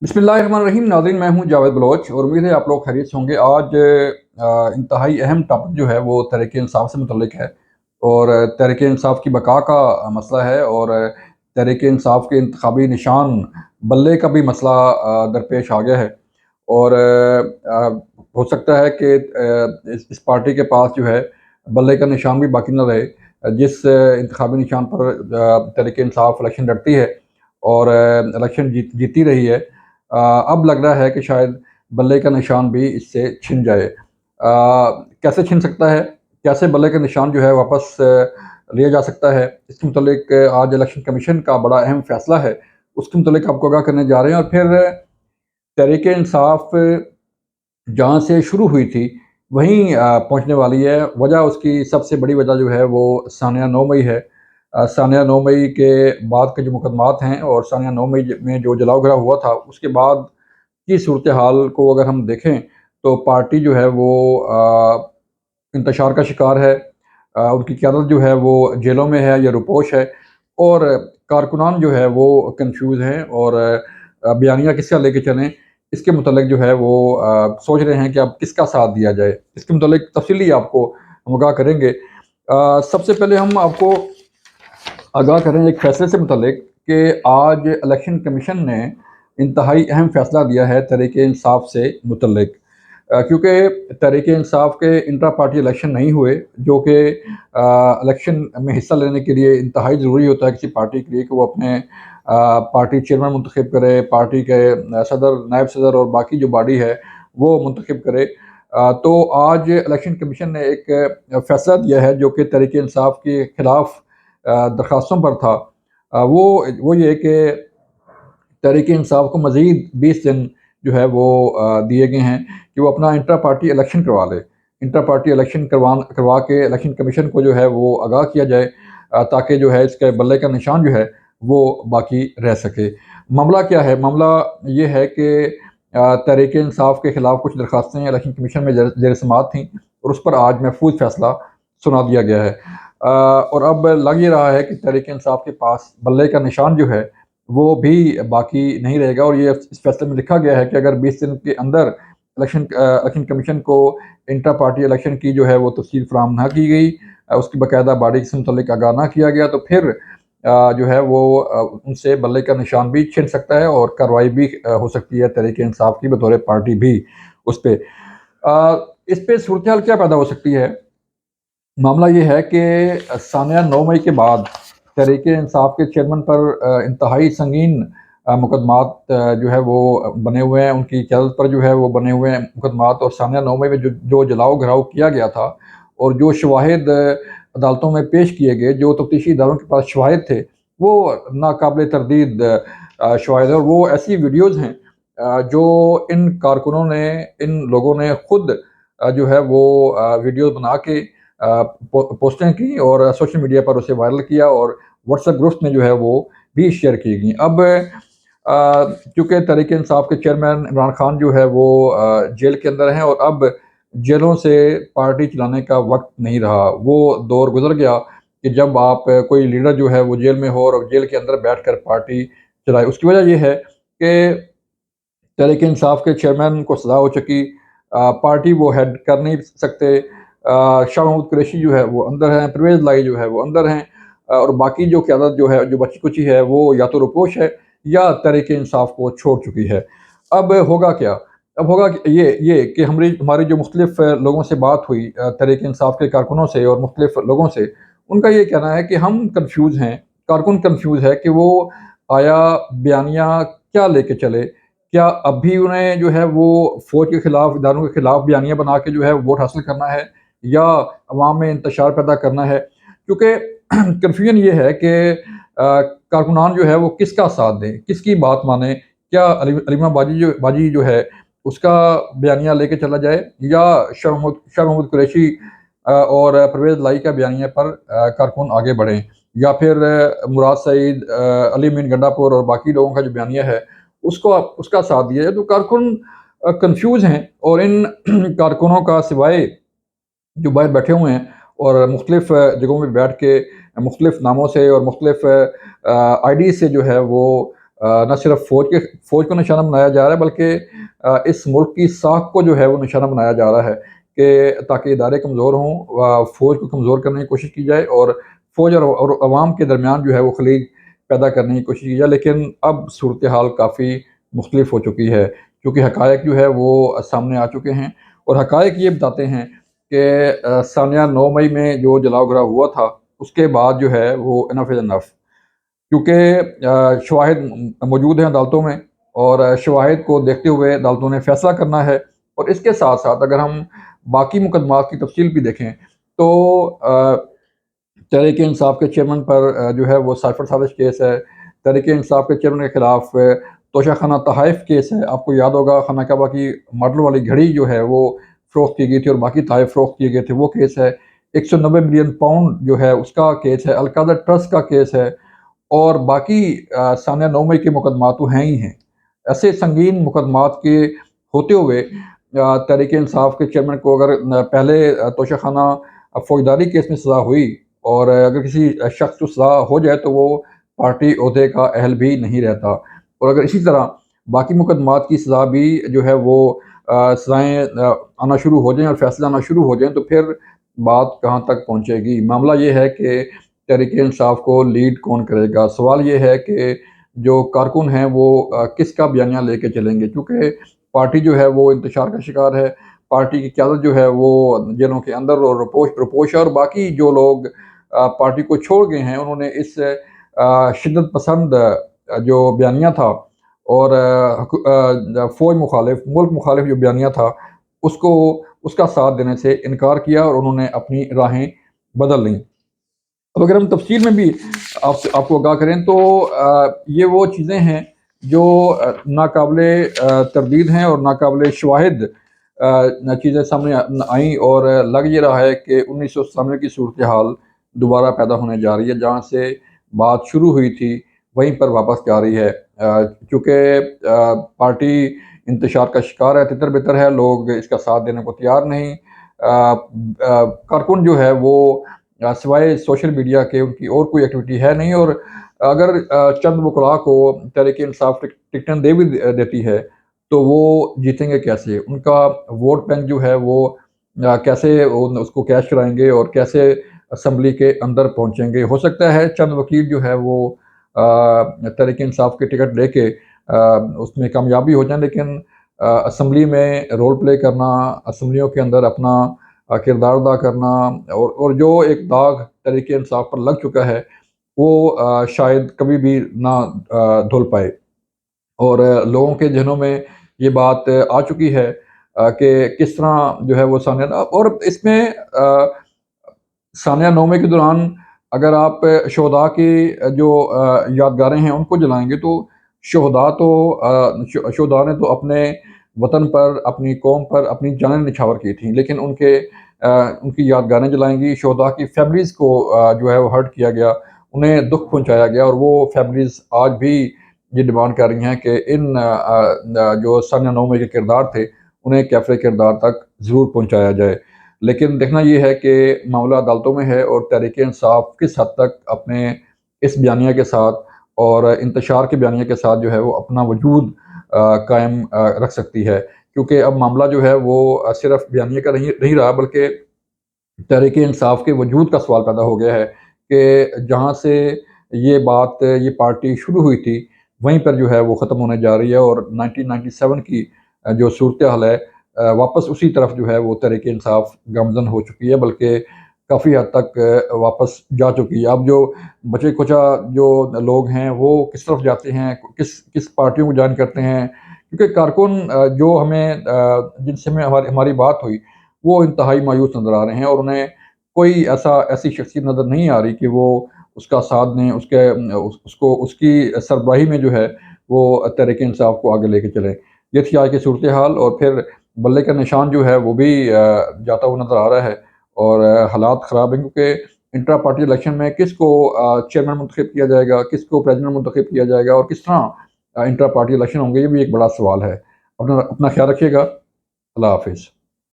बिस्मिल्लाहिर्रहमानिर्रहीम। नाज़रीन, मैं हूं जावेद बलोच और उम्मीद है आप लोग खैरियत से होंगे। आज इंतहाई अहम टॉपिक जो है वो तहरीक इंसाफ से मुतल्लिक है और तहरीक इंसाफ की बका का मसला है और तहरीक इंसाफ के इंतखाबी निशान बल्ले का भी मसला दरपेश आ गया है। और हो सकता है कि इस पार्टी के पास जो है बल्ले का निशान भी बाकी न रहे। जिस इंतखाबी निशान पर तहरीक इंसाफ इलेक्शन लड़ती है और इलेक्शन जीती रही है, अब लग रहा है कि शायद बल्ले का निशान भी इससे छिन जाए। कैसे छिन सकता है? कैसे बल्ले का निशान जो है वापस लिया जा सकता है? इसके मुतालिक आज इलेक्शन कमीशन का बड़ा अहम फैसला है, उसके मुतालिक आपको आगाह करने जा रहे हैं। और फिर तहरीक इंसाफ जहाँ से शुरू हुई थी वहीं पहुँचने वाली है। वजह, उसकी सबसे बड़ी वजह जो है वो सानिया 9 मई है। सानिया 9 मई के बाद के जो मुकदमात हैं और सानिया 9 मई में जो जलाओ घराव हुआ था, उसके बाद की सूरत हाल को अगर हम देखें तो पार्टी जो है वो इंतशार का शिकार है। उनकी क़यादत जो है वो जेलों में है या रुपोश है और कारकुनान जो है वो कन्फ्यूज़ हैं और बयानिया किसका लेके चलें, इसके मुतल्लिक जो है वो सोच रहे हैं कि अब किसका साथ दिया जाए। इसके मुतल्लिक तफ़सीली आपको हम आगाह करेंगे। सबसे पहले हम आपको आगाह करें एक फ़ैसले से मुतल्लिक कि आज इलेक्शन कमीशन ने इंतहाई अहम फ़ैसला दिया है तहरीक इंसाफ से मुतल्लिक। क्योंकि तहरीक इंसाफ के इंट्रा पार्टी इलेक्शन नहीं हुए, जो कि इलेक्शन में हिस्सा लेने के लिए इंतहाई ज़रूरी होता है किसी पार्टी के लिए कि वो अपने पार्टी चेयरमैन मुंतखब करे, पार्टी के सदर, नायब सदर और बाकी जो बॉडी है वो मुंतखब करे। तो आज इलेक्शन कमीशन ने एक फ़ैसला दिया है जो कि तहरीक इंसाफ के ख़िलाफ़ दरख्वास्तों पर था। वो ये कि तहरीक इंसाफ को मज़ीद 20 दिन जो है वो दिए गए हैं कि वो अपना इंट्रा पार्टी इलेक्शन करवा ले। इंट्रा पार्टी इलेक्शन करवा के इलेक्शन कमीशन को जो है वो आगाह किया जाए, ताकि जो है इसके बल्ले का निशान जो है वो बाकी रह सके। मामला क्या है? मामला ये है कि तहरीक इंसाफ के ख़िलाफ़ कुछ दरख्वास्तें इलेक्शन कमीशन में ज़ेर समाअत थीं और उस पर आज महफूज फ़ैसला सुना दिया गया है। और अब लग ये रहा है कि तहरीक इंसाफ के पास बल्ले का निशान जो है वो भी बाकी नहीं रहेगा। और ये इस फैसले में लिखा गया है कि अगर 20 दिन के अंदर इलेक्शन कमीशन को इंटर पार्टी इलेक्शन की जो है वो तफसील फराहम ना की गई, उसकी बाकायदा बॉडी से मुतल्लिक आगाह ना किया गया, तो फिर जो है वो उनसे बल्ले का निशान भी छिन सकता है और कार्रवाई भी हो सकती है तहरीक इंसाफ की बतौर पार्टी भी उस पर। इस पे सूरत हाल क्या पैदा हो सकती है? मामला ये है कि सानिया 9 मई के बाद तहरीक इंसाफ के चेयरमैन पर इंतहाई संगीन मुकदमात जो है वो बने हुए हैं। उनकी क़यादत पर जो है वो बने हुए हैं मुकदमात। और सानिया 9 मई में जो जलाओ घराव किया गया था और जो शवाहिद अदालतों में पेश किए गए, जो तफ्तीशी इदारों के पास शवाहिद थे, वो नाकाबिल तरदीद शवाहिद है। और वो ऐसी वीडियोज़ हैं जो इन कारकुनों ने, इन लोगों ने खुद जो है वो वीडियो बना के पोस्टें की और सोशल मीडिया पर उसे वायरल किया और व्हाट्सएप ग्रुप्स में जो है वो भी शेयर की गई। अब चूँकि तहरीक इंसाफ के चेयरमैन इमरान खान जो है वो जेल के अंदर हैं और अब जेलों से पार्टी चलाने का वक्त नहीं रहा। वो दौर गुजर गया कि जब आप कोई लीडर जो है वो जेल में हो और जेल के अंदर बैठकर पार्टी चलाए। उसकी वजह ये है कि तहरीक इंसाफ के चेयरमैन को सज़ा हो चुकी, पार्टी वो हेड कर नहीं सकते। शाह महमूद कुरैशी जो है वो अंदर हैं, परवेज़ लाई जो है वो अंदर हैं, और बाकी जो क़यादत जो है, जो बची-कुची है, वो या तो रुपोश है या तहरीक इंसाफ को छोड़ चुकी है। अब होगा क्या? अब होगा कि ये कि हमारी जो मुख्तलिफ़ लोगों से बात हुई, तहरीक इंसाफ के कारकुनों से और मुख्तलिफ़ लोगों से, उनका ये कहना है कि हम कन्फ्यूज़ हैं, कारकुन कन्फ्यूज़ है कि वो आया बयानिया क्या लेके चले? क्या अब भी उन्हें जो है वो फ़ौज के ख़िलाफ़, इदारों के ख़िलाफ़ बयानिया बना के जो है वोट हासिल करना है या अवाम में इंतशार पैदा करना है? क्योंकि कन्फ्यूजन ये है कि कारकुनान जो है वो किसका साथ दें, किसकी बात मानें? क्या अलीमा बाजी जो है उसका बयानिया लेके चला जाए या शाह महमूद कुरैशी और परवेज़ लाई का बयानिया पर कारकुन आगे बढ़ें, या फिर मुराद सईद, अली अमीन गंडापुर और बाकी लोगों का जो बयानिया है उसका साथ दिया जाए। तो कारकुन कन्फ्यूज़ हैं और इन कारकुनों का सिवाय जो बाहर बैठे हुए हैं और मुख्तलिफ़ जगहों में बैठ के मुख्तलिफ़ नामों से और मुख्तलिफ़ आईडी से जो है वो نہ صرف فوج کو نشانہ بنایا جا رہا ہے، بلکہ اس ملک کی ساکھ کو جو ہے وہ نشانہ بنایا جا رہا ہے کہ تاکہ ادارے کمزور ہوں، فوج کو کمزور کرنے کی کوشش کی جائے اور فوج اور عوام کے درمیان جو ہے وہ خلیج پیدا کرنے کی کوشش کی جائے۔ لیکن اب صورتحال کافی مختلف ہو چکی ہے، کیونکہ حقائق جو ہے وہ سامنے آ چکے ہیں، اور حقائق یہ بتاتے ہیں کہ سانیہ 9 مئی میں جو جلاؤ گرا ہوا تھا، اس کے بعد جو ہے وہ انف از انف، کیونکہ شواہد موجود ہیں عدالتوں میں، اور شواہد کو دیکھتے ہوئے عدالتوں نے فیصلہ کرنا ہے۔ اور اس کے ساتھ ساتھ اگر ہم باقی مقدمات کی تفصیل بھی دیکھیں تو تحریک انصاف کے چیئرمین پر جو ہے وہ سائفر سازش کیس ہے، تحریک انصاف کے چیئرمین کے خلاف توشہ خانہ تحائف کیس ہے۔ آپ کو یاد ہوگا خانہ کعبہ کی ماڈل والی گھڑی جو ہے وہ فروخت کی گئی تھی اور باقی تحائف فروخت کیے گئے تھے، وہ کیس ہے۔ 190 ملین پاؤنڈ جو ہے اس کا کیس ہے، القادر ٹرسٹ کا کیس ہے، اور باقی ثانیہ 9 مئی کے مقدمات تو ہیں ہی ہیں۔ ایسے سنگین مقدمات کے ہوتے ہوئے تحریک انصاف کے چیئرمین کو اگر پہلے توشہ خانہ فوجداری کیس میں سزا ہوئی، اور اگر کسی شخص کو سزا ہو جائے تو وہ پارٹی عہدے کا اہل بھی نہیں رہتا، اور اگر اسی طرح باقی مقدمات کی سزا بھی جو ہے وہ سزائیں آنا شروع ہو جائیں اور فیصلے آنا شروع ہو جائیں تو پھر بات کہاں تک پہنچے گی؟ معاملہ یہ ہے کہ تحریک انصاف کو لیڈ کون کرے گا۔ سوال یہ ہے کہ جو کارکن ہیں وہ کس کا بیانیہ لے کے چلیں گے، کیونکہ پارٹی جو ہے وہ انتشار کا شکار ہے، پارٹی کی قیادت جو ہے وہ جیلوں کے اندر اور روپوش ہے، اور باقی جو لوگ پارٹی کو چھوڑ گئے ہیں انہوں نے اس شدت پسند جو بیانیہ تھا اور فوج مخالف، ملک مخالف جو بیانیہ تھا، اس کا ساتھ دینے سے انکار کیا اور انہوں نے اپنی راہیں بدل لیں۔ اب اگر ہم تفصیل میں بھی آپ کو آگاہ کریں تو یہ وہ چیزیں ہیں جو ناقابل تردید ہیں اور ناقابل شواہد چیزیں سامنے آئیں، اور لگ یہ رہا ہے کہ 1997 کی صورتحال دوبارہ پیدا ہونے جا رہی ہے، جہاں سے بات شروع ہوئی تھی وہیں پر واپس جا رہی ہے، کیونکہ پارٹی انتشار کا شکار ہے، تتر بتر ہے، لوگ اس کا ساتھ دینے کو تیار نہیں۔ کارکن جو ہے وہ سوائے سوشل میڈیا کے ان کی اور کوئی ایکٹیویٹی ہے نہیں، اور اگر چند وکلاء کو تحریک انصاف ٹکٹیں دے بھی دیتی ہے تو وہ جیتیں گے کیسے؟ ان کا ووٹ بینک جو ہے وہ کیسے اس کو کیش کرائیں گے اور کیسے اسمبلی کے اندر پہنچیں گے؟ ہو سکتا ہے چند وکیل جو ہے وہ تحریک انصاف کے ٹکٹ لے کے اس میں کامیابی ہو جائیں، لیکن اسمبلی میں رول پلے کرنا، اسمبلیوں کے اندر اپنا کردار ادا کرنا، اور جو ایک داغ تحریک انصاف پر لگ چکا ہے وہ شاید کبھی بھی نہ دھل پائے، اور لوگوں کے ذہنوں میں یہ بات آ چکی ہے کہ کس طرح جو ہے وہ ثانیہ، اور اس میں ثانیہ 9 مئی کے دوران اگر آپ شہداء کی جو یادگاریں ہیں ان کو جلائیں گے تو شہداء نے تو اپنے وطن پر، اپنی قوم پر اپنی جانیں نچھاور کی تھیں، لیکن ان کی یادگاریں جلائیں گی، شہداء کی فیملیز کو جو ہے وہ ہرٹ کیا گیا، انہیں دکھ پہنچایا گیا، اور وہ فیملیز آج بھی یہ ڈیمانڈ کر رہی ہیں کہ ان جو ثانیہ 9 مئی کے کردار تھے انہیں کیفرے کردار تک ضرور پہنچایا جائے۔ لیکن دیکھنا یہ ہے کہ معاملہ عدالتوں میں ہے، اور تحریک انصاف کس حد تک اپنے اس بیانیہ کے ساتھ اور انتشار کے بیانیہ کے ساتھ جو ہے وہ اپنا وجود قائم رکھ سکتی ہے، کیونکہ اب معاملہ جو ہے وہ صرف بیانیہ کا نہیں رہا، بلکہ تحریک انصاف کے وجود کا سوال پیدا ہو گیا ہے کہ جہاں سے یہ پارٹی شروع ہوئی تھی وہیں پر جو ہے وہ ختم ہونے جا رہی ہے، اور 1997 کی جو صورتحال ہے واپس اسی طرف جو ہے وہ تحریک انصاف گامزن ہو چکی ہے، بلکہ کافی حد تک واپس جا چکی ہے۔ اب جو بچے کچا جو لوگ ہیں وہ کس طرف جاتے ہیں، کس پارٹیوں کو جوائن کرتے ہیں، کیونکہ کارکن جو جن سے ہماری بات ہوئی وہ انتہائی مایوس نظر آ رہے ہیں، اور انہیں کوئی ایسی شخصیت نظر نہیں آ رہی کہ وہ اس کا ساتھ دیں، اس کی سربراہی میں جو ہے وہ تحریک انصاف کو آگے لے کے چلیں۔ یہ تھی آج کی صورتحال، اور پھر بلے کا نشان جو ہے وہ بھی جاتا ہوا نظر آ رہا ہے، اور حالات خراب ہیں، کیونکہ انٹرا پارٹی الیکشن میں کس کو چیئرمین منتخب کیا جائے گا، کس کو پریزیڈنٹ منتخب کیا جائے گا، اور کس طرح انٹرا پارٹی الیکشن ہوں گے، یہ بھی ایک بڑا سوال ہے۔ اپنا خیال رکھیے گا۔ اللہ حافظ۔